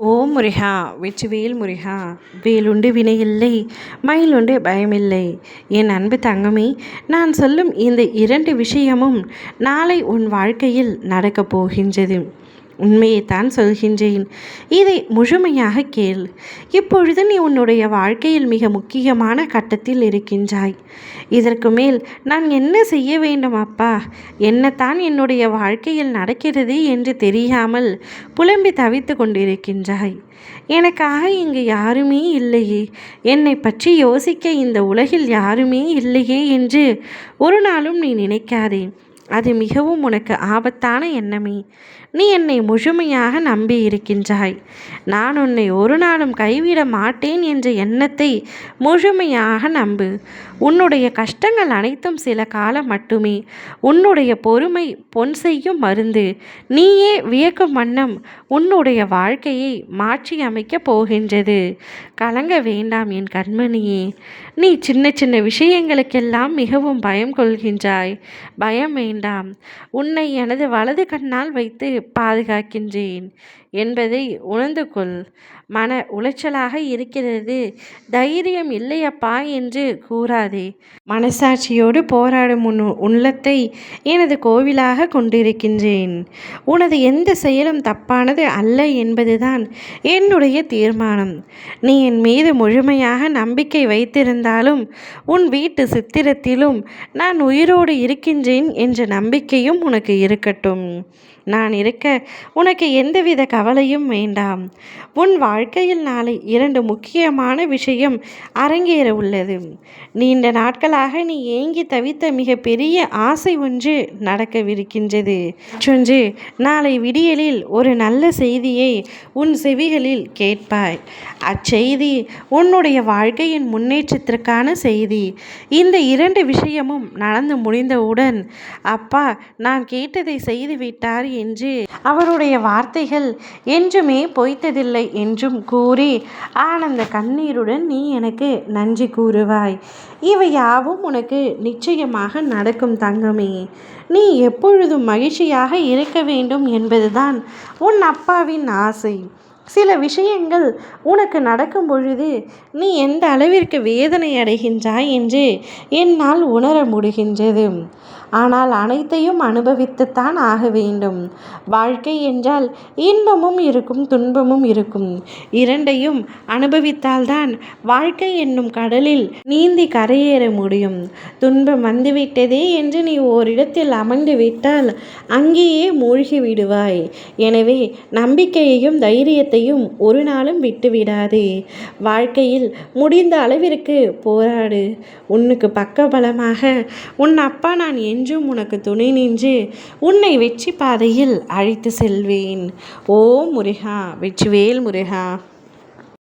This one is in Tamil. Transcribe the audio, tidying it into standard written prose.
ஓம் முருகா வெற்றிவேல் முருகா. வேலுண்டு வினையில்லை, மயிலுண்டு பயமில்லை. என் அன்பு தங்கமே, நான் சொல்லும் இந்த 2 விஷயமும் நாளை உன் வாழ்க்கையில் நடக்கப் போகின்றது. உண்மையைத்தான் சொல்கின்றேன். இதை முழுமையாக கேள். இப்பொழுது நீ உன்னுடைய வாழ்க்கையில் மிக முக்கியமான கட்டத்தில் இருக்கின்றாய். இதற்கு மேல் நான் என்ன செய்ய வேண்டும் அப்பா, என்னத்தான் என்னுடைய வாழ்க்கையில் நடக்கிறது என்று தெரியாமல் புலம்பி தவித்து கொண்டிருக்கின்றாய். எனக்காக இங்கு யாருமே இல்லையே, என்னை பற்றி யோசிக்க இந்த உலகில் யாருமே இல்லையே என்று ஒரு நாளும் நீ நினைக்காதே. அது மிகவும் உனக்கு ஆபத்தான எண்ணமே. நீ என்னை முழுமையாக நம்பி இருக்கின்றாய். நான் உன்னை ஒரு நாளும் கைவிட மாட்டேன் என்ற எண்ணத்தை முழுமையாக நம்பு. உன்னுடைய கஷ்டங்கள் அனைத்தும் சில காலம் மட்டுமே. உன்னுடைய பொறுமை பொன் செய்யும் மருந்து. நீயே வியக்கும் வண்ணம் உன்னுடைய வாழ்க்கையை மாற்றி அமைக்கப் போகின்றது. கலங்க வேண்டாம் என் கண்மணியே. நீ சின்ன சின்ன விஷயங்களுக்கெல்லாம் மிகவும் பயம் கொள்கின்றாய். பயம் வேண்டாம். உன்னை எனது வலது கண்ணால் வைத்து பாதுகாக்கின்றேன் என்பதை உணர்ந்து கொள். மன உளைச்சலாக இருக்கிறது, தைரியம் இல்லையப்பா என்று கூறாதே. மனசாட்சியோடு போராடும் உன் உள்ளத்தை எனது கோவிலாக கொண்டிருக்கின்றேன். உனது எந்த செயலும் தப்பானது அல்ல என்பதுதான் என்னுடைய தீர்மானம். நீ என் மீது முழுமையாக நம்பிக்கை வைத்திருந்தாலும் உன் வீட்டு சித்திரத்திலும் நான் உயிரோடு இருக்கின்றேன் என்ற நம்பிக்கையும் உனக்கு இருக்கட்டும். நான் இருக்க உனக்கு எந்தவித கவலையும் வேண்டாம். உன் வாழ்க்கையில் நாளை 2 முக்கியமான விஷயம் அரங்கேற உள்ளது. நீண்ட நாட்களாக நீ ஏங்கி தவித்த மிக பெரிய ஆசை ஒன்று நடக்கவிருக்கின்றது. மற்றொன்று, நாளை விடியலில் ஒரு நல்ல செய்தியை உன் செவிகளில் கேட்பாய். அச்செய்தி உன்னுடைய வாழ்க்கையின் முன்னேற்றத்திற்கான செய்தி. இந்த 2 விஷயமும் நடந்து முடிந்தவுடன், அப்பா நான் கேட்டதை செய்துவிட்டார் என்று அவருடைய வார்த்தைகள் என்றுமே பொய்த்ததில்லை என்றும் கூறி ஆனந்த கண்ணீருடன் நீ எனக்கு நன்றி கூறுவாய். இவை யாவும் உனக்கு நிச்சயமாக நடக்கும் தங்கமே. நீ எப்பொழுதும் மகிழ்ச்சியாக இருக்க வேண்டும் என்பதுதான் உன் அப்பாவின் ஆசை. சில விஷயங்கள் உனக்கு நடக்கும் பொழுது நீ எந்த அளவிற்கு வேதனை அடைகின்றாய் என்று என்னால் உணர முடிகின்றது. ஆனால் அனைத்தையும் அனுபவித்துத்தான் ஆக வேண்டும். வாழ்க்கை என்றால் இன்பமும் இருக்கும், துன்பமும் இருக்கும். 2ஐயும் அனுபவித்தால்தான் வாழ்க்கை என்னும் கடலில் நீந்தி கரையேற முடியும். துன்பம் வந்துவிட்டதே என்று நீ ஓரிடத்தில் அமர்ந்து விட்டால் அங்கேயே மூழ்கி விடுவாய். எனவே நம்பிக்கையையும் தைரியத்தையும் ஒரு நாளும் விட்டுவிடாதே. வாழ்க்கையில் முடிந்த அளவிற்கு போராடு. உன்னுக்கு பக்கபலமாக உன் அப்பா நான் என்றும் உனக்கு துணை நின்று உன்னை வெற்றி பாதையில் அழைத்து செல்வேன். ஓம் முருகா வெற்றிவேல் முருகா.